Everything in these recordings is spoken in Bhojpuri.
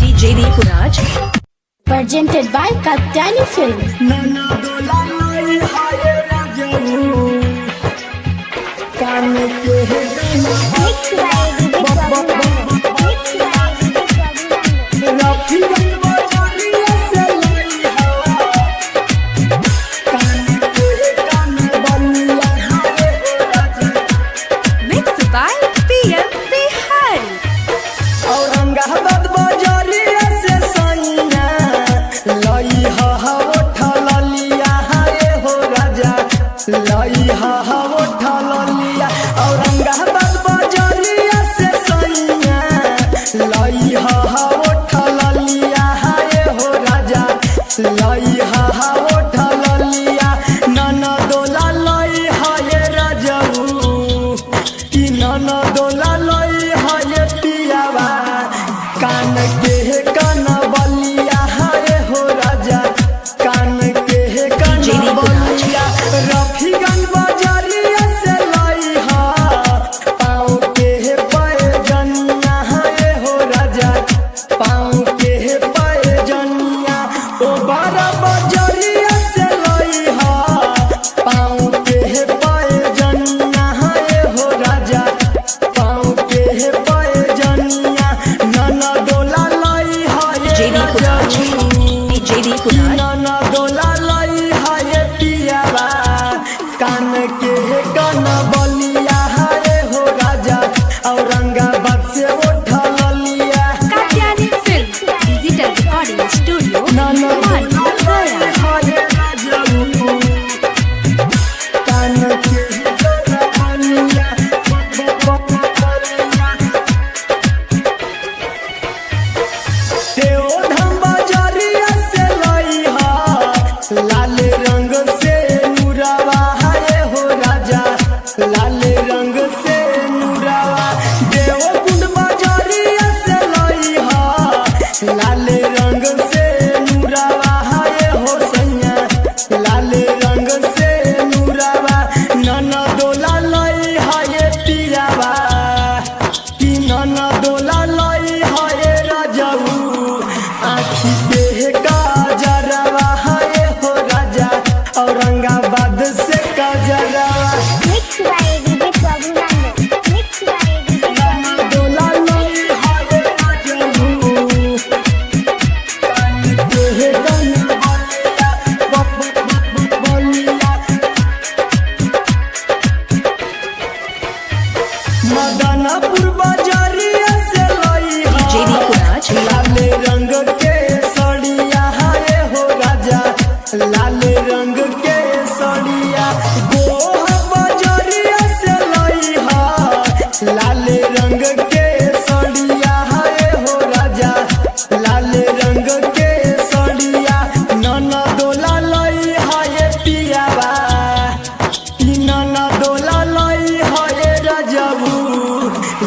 DJ Deepunaj. Presented by Katyani Films. Mixed by PM Bihari. Aurangabad बाजारिया से सैया लई हा उठल लिया हाय हो राजा लई हा उठल लिया औरंगाबाद बाजारिया से सैया लई हा उठल लिया हाय हो राजा लई हा उठल लिया नाना दोला लई हाय राजाऊ कि नाना दोला लई हाय पियावा कान के कान बलिया हाय हो राजा कान के कान बलिया रफीगन बाजारिया से लाई हा पाँव के पैजनिया हाय हो राजा पाँव के पैजनिया ओ बारा बाजारिया से लाई हा पाँव के पैजनिया हाय हो राजा पाँव के पैजनिया नाना दोला लाई हाय DJ Deepunaj. DJ Deepunaj. नाना दोला लाई हाय पियावा कान के कान बलिया हाय हो राजा औरंगाबाद से उठल लिया Katyani Films. Digital Recording Studio. नाना One. दोला हाय राजाऊ कान के कान बलिया देवधाम बाजारिया से लाई हा लाल रंग से नूरावा हाय हो राजा लाल रंग से नूरावा देवकुंड बाजारिया से लाई हा लाल रंग से नूरावा हाय हो सैया लाल रंग से नूरावा नाना दोला लाई हाय पियावा कि नाना दोला लाई हाय राजाऊ आखी पे काजरवा हाय हो राजा औरंगाबाद से काजरवा नाना दोला लाई हाय राजाऊ कान के कान बलिया मदनपुर बाजारिया से लाई DJ Deepunaj. लाल रंग के सड़िया हाय हो राजा लाल रंग के सड़िया गोहा बाजारिया से लाई हा लाल रंग के सड़िया हाय हो राजा लाल रंग के सड़िया नाना दोला लाई हाय पियावा कि नाना दोला लाई हाय राजाऊ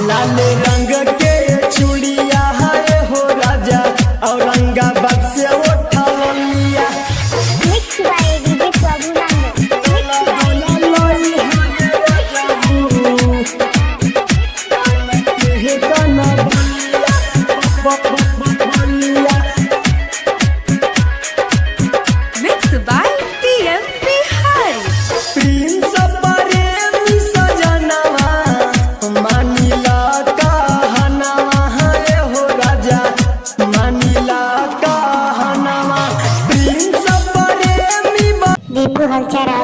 लाल रंग के चूड़िया हाय हो राजा औरंगाबाद से उठल लिया दोला दोला लाई हाय राजाऊ कान के कान बलिया Mixed by PM Bihari. Prince प्रेमी सजनवा मानिला कहनवा हाय हो राजा मानिला कहनवा प्रिंस प्रेमी Deepu Halchara.